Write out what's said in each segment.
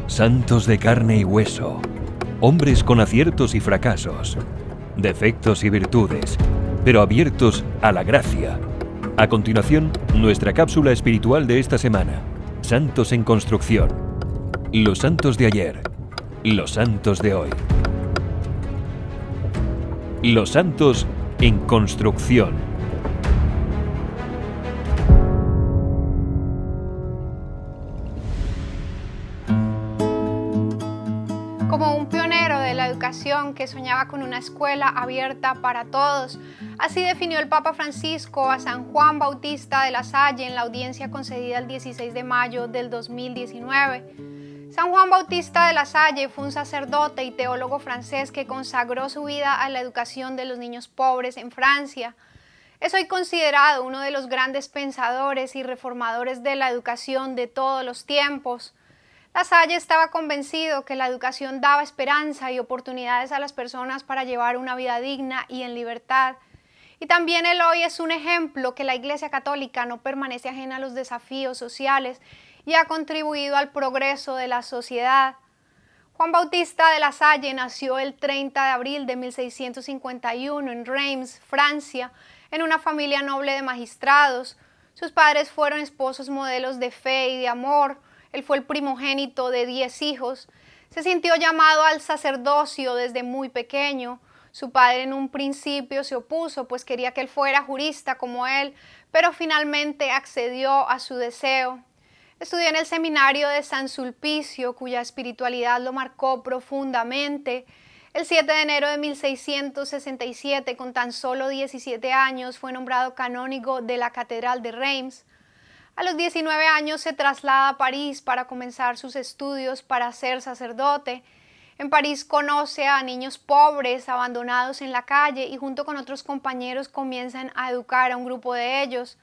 Santos de carne y hueso, hombres con aciertos y fracasos, defectos y virtudes, pero abiertos a la gracia. A continuación, nuestra cápsula espiritual de esta semana. Santos en construcción. Los santos de ayer. Los santos de hoy. Los santos en construcción. Como un pionero de la educación que soñaba con una escuela abierta para todos, así definió el Papa Francisco a San Juan Bautista de la Salle en la audiencia concedida el 16 de mayo del 2019. San Juan Bautista de la Salle fue un sacerdote y teólogo francés que consagró su vida a la educación de los niños pobres en Francia. Es hoy considerado uno de los grandes pensadores y reformadores de la educación de todos los tiempos. La Salle estaba convencido que la educación daba esperanza y oportunidades a las personas para llevar una vida digna y en libertad. Y también él hoy es un ejemplo que la Iglesia Católica no permanece ajena a los desafíos sociales y ha contribuido al progreso de la sociedad. Juan Bautista de la Salle nació el 30 de abril de 1651 en Reims, Francia, en una familia noble de magistrados. Sus padres fueron esposos modelos de fe y de amor. Él fue el primogénito de 10 hijos. Se sintió llamado al sacerdocio desde muy pequeño. Su padre en un principio se opuso, pues quería que él fuera jurista como él, pero finalmente accedió a su deseo. Estudió en el seminario de San Sulpicio, cuya espiritualidad lo marcó profundamente. El 7 de enero de 1667, con tan solo 17 años, fue nombrado canónigo de la Catedral de Reims. A los 19 años se traslada a París para comenzar sus estudios para ser sacerdote. En París conoce a niños pobres, abandonados en la calle, y junto con otros compañeros comienzan a educar a un grupo de ellos.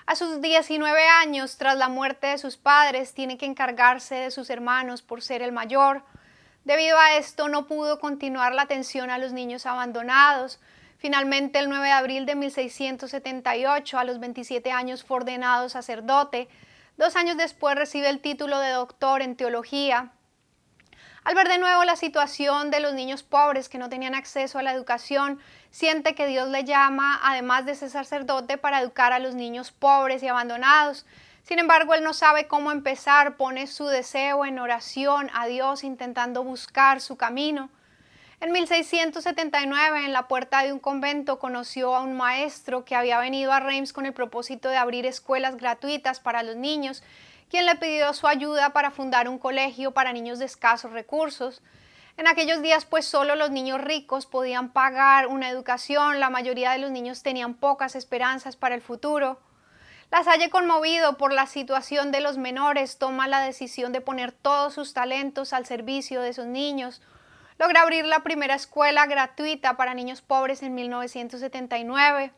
A sus 19 años, tras la muerte de sus padres, tiene que encargarse de sus hermanos por ser el mayor. Debido a esto, no pudo continuar la atención a los niños abandonados. Finalmente, el 9 de abril de 1678, a los 27 años, fue ordenado sacerdote. 2 años después recibe el título de doctor en teología. Al ver de nuevo la situación de los niños pobres que no tenían acceso a la educación, siente que Dios le llama, además de ser sacerdote, para educar a los niños pobres y abandonados. Sin embargo, él no sabe cómo empezar, pone su deseo en oración a Dios, intentando buscar su camino. En 1679, en la puerta de un convento, conoció a un maestro que había venido a Reims con el propósito de abrir escuelas gratuitas para los niños, quien le pidió su ayuda para fundar un colegio para niños de escasos recursos. En aquellos días, pues solo los niños ricos podían pagar una educación, la mayoría de los niños tenían pocas esperanzas para el futuro. La Salle, conmovido por la situación de los menores, toma la decisión de poner todos sus talentos al servicio de esos niños. Logra abrir la primera escuela gratuita para niños pobres en 1979.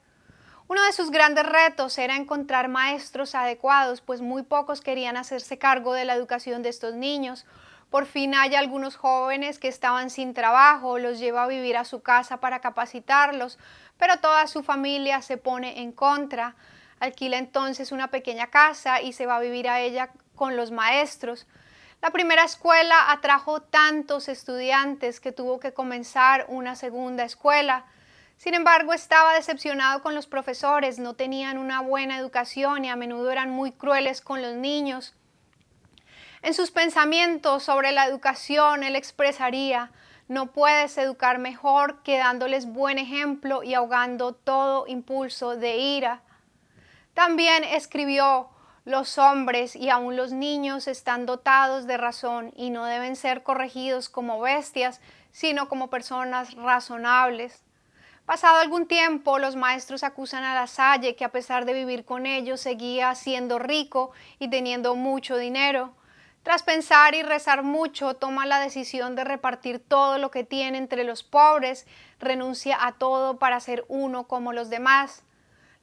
Uno de sus grandes retos era encontrar maestros adecuados, pues muy pocos querían hacerse cargo de la educación de estos niños. Por fin hay algunos jóvenes que estaban sin trabajo, los lleva a vivir a su casa para capacitarlos, pero toda su familia se pone en contra. Alquila entonces una pequeña casa y se va a vivir a ella con los maestros. La primera escuela atrajo tantos estudiantes que tuvo que comenzar una segunda escuela. Sin embargo, estaba decepcionado con los profesores, no tenían una buena educación y a menudo eran muy crueles con los niños. En sus pensamientos sobre la educación, él expresaría: no puedes educar mejor que dándoles buen ejemplo y ahogando todo impulso de ira. También escribió: los hombres y aun los niños están dotados de razón y no deben ser corregidos como bestias, sino como personas razonables. Pasado algún tiempo, los maestros acusan a La Salle que a pesar de vivir con ellos seguía siendo rico y teniendo mucho dinero. Tras pensar y rezar mucho, toma la decisión de repartir todo lo que tiene entre los pobres, renuncia a todo para ser uno como los demás.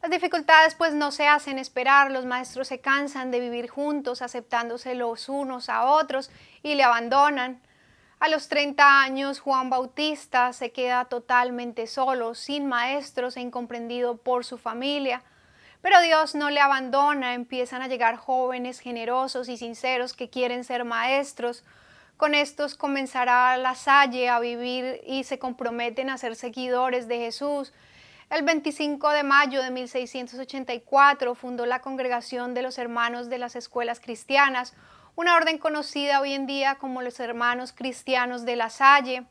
Las dificultades pues no se hacen esperar, los maestros se cansan de vivir juntos, aceptándose los unos a otros y le abandonan. A los 30 años, Juan Bautista se queda totalmente solo, sin maestros e incomprendido por su familia. Pero Dios no le abandona, empiezan a llegar jóvenes generosos y sinceros que quieren ser maestros. Con estos comenzará La Salle a vivir y se comprometen a ser seguidores de Jesús. El 25 de mayo de 1684 fundó la Congregación de los Hermanos de las Escuelas Cristianas, una orden conocida hoy en día como los Hermanos Cristianos de La Salle.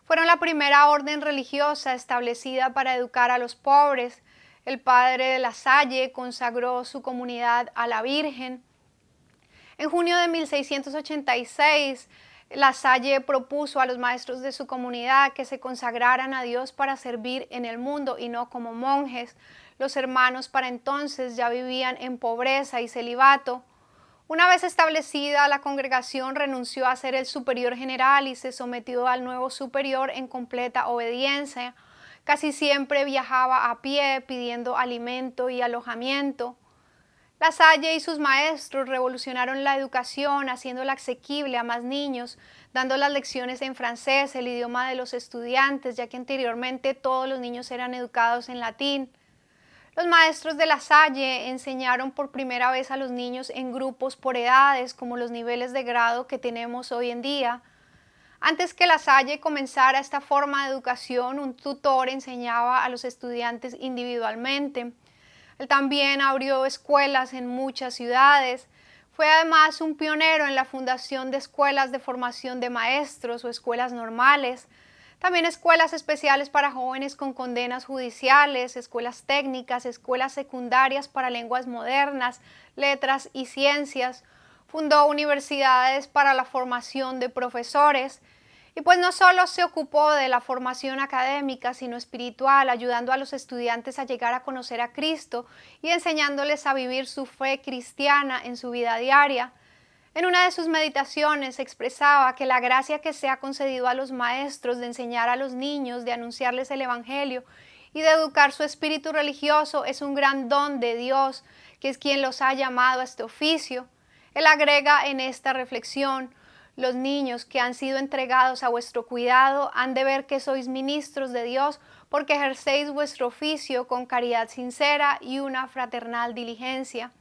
Fueron la primera orden religiosa establecida para educar a los pobres. El padre de La Salle consagró su comunidad a la Virgen. En junio de 1686, La Salle propuso a los maestros de su comunidad que se consagraran a Dios para servir en el mundo y no como monjes. Los hermanos para entonces ya vivían en pobreza y celibato. Una vez establecida, la congregación renunció a ser el superior general y se sometió al nuevo superior en completa obediencia. Casi siempre viajaba a pie pidiendo alimento y alojamiento. La Salle y sus maestros revolucionaron la educación, haciéndola asequible a más niños, dando las lecciones en francés, el idioma de los estudiantes, ya que anteriormente todos los niños eran educados en latín. Los maestros de La Salle enseñaron por primera vez a los niños en grupos por edades, como los niveles de grado que tenemos hoy en día. Antes que La Salle comenzara esta forma de educación, un tutor enseñaba a los estudiantes individualmente. Él también abrió escuelas en muchas ciudades. Fue además un pionero en la fundación de escuelas de formación de maestros o escuelas normales. También escuelas especiales para jóvenes con condenas judiciales, escuelas técnicas, escuelas secundarias para lenguas modernas, letras y ciencias. Fundó universidades para la formación de profesores. Y pues no solo se ocupó de la formación académica, sino espiritual, ayudando a los estudiantes a llegar a conocer a Cristo y enseñándoles a vivir su fe cristiana en su vida diaria. En una de sus meditaciones expresaba que la gracia que se ha concedido a los maestros de enseñar a los niños, de anunciarles el Evangelio y de educar su espíritu religioso es un gran don de Dios, que es quien los ha llamado a este oficio. Él agrega en esta reflexión: los niños que han sido entregados a vuestro cuidado han de ver que sois ministros de Dios, porque ejercéis vuestro oficio con caridad sincera y una fraternal diligencia.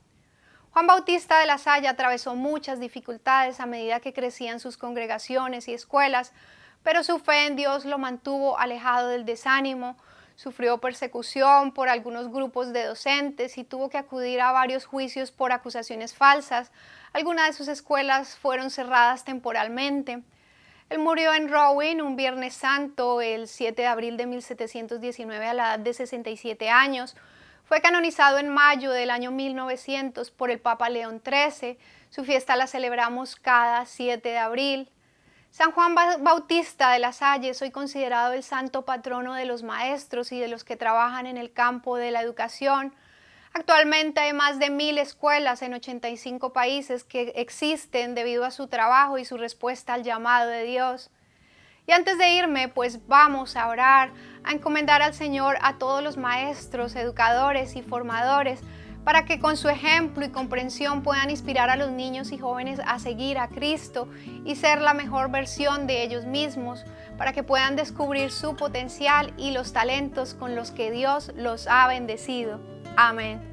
Juan Bautista de La Salle atravesó muchas dificultades a medida que crecían sus congregaciones y escuelas, pero su fe en Dios lo mantuvo alejado del desánimo. Sufrió persecución por algunos grupos de docentes y tuvo que acudir a varios juicios por acusaciones falsas. Algunas de sus escuelas fueron cerradas temporalmente. Él murió en Rouen un Viernes Santo, el 7 de abril de 1719, a la edad de 67 años. Fue canonizado en mayo del año 1900 por el Papa León XIII. Su fiesta la celebramos cada 7 de abril. San Juan Bautista de La Salle es hoy considerado el santo patrono de los maestros y de los que trabajan en el campo de la educación. Actualmente hay más de 1000 escuelas en 85 países que existen debido a su trabajo y su respuesta al llamado de Dios. Y antes de irme, pues vamos a orar, a encomendar al Señor a todos los maestros, educadores y formadores, para que con su ejemplo y comprensión puedan inspirar a los niños y jóvenes a seguir a Cristo y ser la mejor versión de ellos mismos, para que puedan descubrir su potencial y los talentos con los que Dios los ha bendecido. Amén.